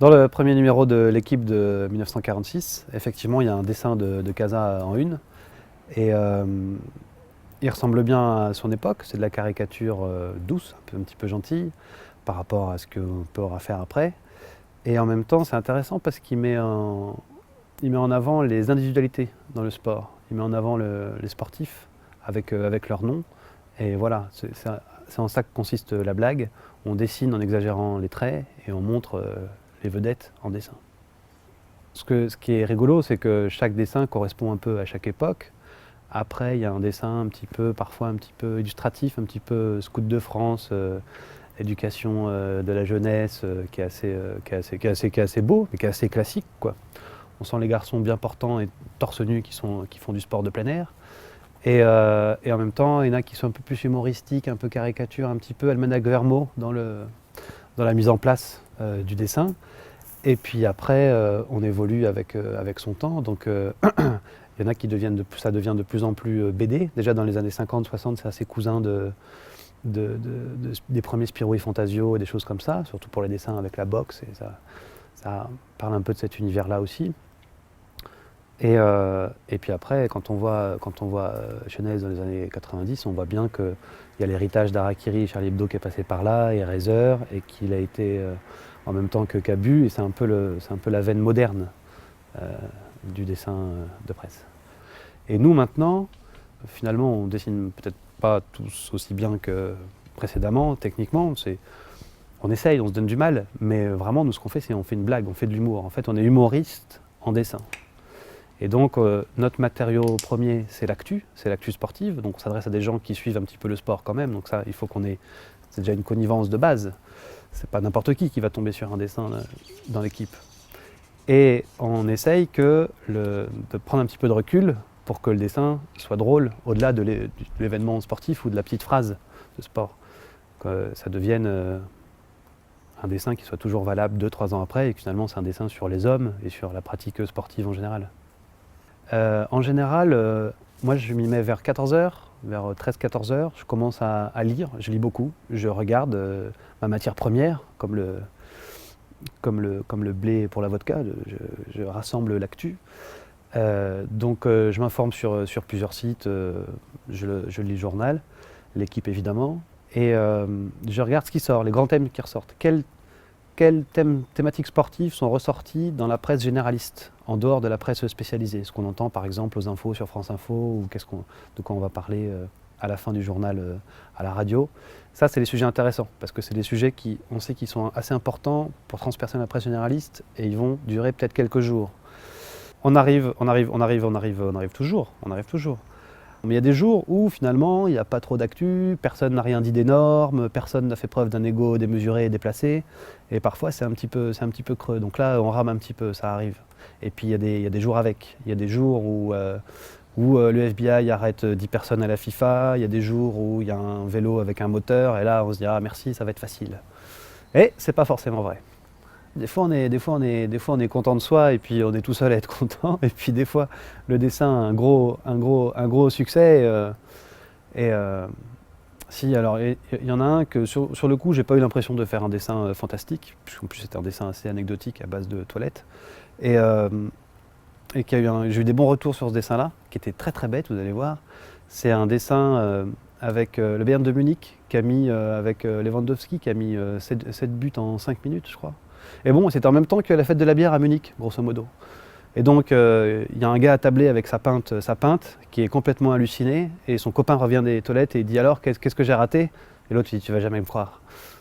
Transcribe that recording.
Dans le premier numéro de l'équipe de 1946, effectivement, il y a un dessin de Casa en une. Et il ressemble bien à son époque. C'est de la caricature douce, un petit peu gentille, par rapport à ce qu'on pourra faire après. Et en même temps, c'est intéressant parce il met en avant les individualités dans le sport. Il met en avant les sportifs avec leur nom. Et voilà, c'est en ça que consiste la blague. On dessine en exagérant les traits et on montre les vedettes en dessin. Ce qui est rigolo, c'est que chaque dessin correspond un peu à chaque époque. Après, il y a un dessin parfois un petit peu illustratif, un petit peu scout de France, éducation de la jeunesse, qui est assez beau, mais qui est assez classique, quoi. On sent les garçons bien portants et torse nu qui font du sport de plein air. Et en même temps, il y en a qui sont un peu plus humoristiques, un peu caricature, un petit peu almanach Vermeaux dans la mise en place du dessin. Et puis après, on évolue avec son temps. Donc il y en a ça devient de plus en plus BD. Déjà dans les années 50-60, c'est assez cousin des premiers Spirou et Fantasio et des choses comme ça, surtout pour les dessins avec la boxe. Et ça parle un peu de cet univers-là aussi. Et puis après, quand on voit Genèse dans les années 90, on voit bien qu'il y a l'héritage d'Harakiri et Charlie Hebdo qui est passé par là, et Reiser, et qu'il a été en même temps que Cabu, et c'est un peu la veine moderne du dessin de presse. Et nous maintenant, finalement, on dessine peut-être pas tous aussi bien que précédemment, techniquement, on essaye, on se donne du mal, mais vraiment, nous, ce qu'on fait, c'est on fait une blague, on fait de l'humour. En fait, on est humoriste en dessin. Et donc, notre matériau premier, c'est l'actu sportive. Donc, on s'adresse à des gens qui suivent un petit peu le sport quand même. Donc, ça, il faut c'est déjà une connivence de base. C'est pas n'importe qui va tomber sur un dessin dans l'équipe. Et on essaye de prendre un petit peu de recul pour que le dessin soit drôle, au-delà de l'événement sportif ou de la petite phrase de sport. Que ça devienne un dessin qui soit toujours valable 2-3 ans après, et que finalement, c'est un dessin sur les hommes et sur la pratique sportive en général. En général, moi je m'y mets vers 14h, vers 13-14h, je commence à lire, je lis beaucoup, je regarde ma matière première, comme le blé pour la vodka, je rassemble l'actu. Donc je m'informe sur plusieurs sites, je lis le journal, l'équipe évidemment, et je regarde ce qui sort, les grands thèmes qui ressortent. Quelles thématiques sportives sont ressorties dans la presse généraliste, en dehors de la presse spécialisée? Ce qu'on entend par exemple aux infos sur France Info, ou de quoi on va parler à la fin du journal à la radio. Ça, c'est des sujets intéressants, parce que c'est des sujets on sait qu'ils sont assez importants pour transpercer la presse généraliste, et ils vont durer peut-être quelques jours. On arrive toujours. Mais il y a des jours où finalement il n'y a pas trop d'actu, personne n'a rien dit d'énorme, personne n'a fait preuve d'un ego démesuré et déplacé, et parfois c'est un petit peu creux. Donc là on rame un petit peu, ça arrive. Et puis il y a des jours avec. Il y a des jours où le FBI arrête 10 personnes à la FIFA, il y a des jours où il y a un vélo avec un moteur, et là on se dit ah merci, ça va être facile. Et c'est pas forcément vrai. Des fois, on est content de soi, et puis on est tout seul à être content. Et puis des fois, le dessin a un gros succès. Si, alors, il y en a un que sur le coup, j'ai pas eu l'impression de faire un dessin fantastique, puisqu'en plus c'était un dessin assez anecdotique à base de toilettes. Et j'ai eu des bons retours sur ce dessin-là, qui était très très bête, vous allez voir. C'est un dessin avec le Bayern de Munich, qui a mis, avec Lewandowski, qui a mis 7 buts en 5 minutes, je crois. Et bon, c'était en même temps que la fête de la bière à Munich, grosso modo. Et donc, il y a un gars attablé avec sa pinte, qui est complètement halluciné, et son copain revient des toilettes et il dit alors, qu'est-ce que j'ai raté? Et l'autre il dit, tu vas jamais me croire.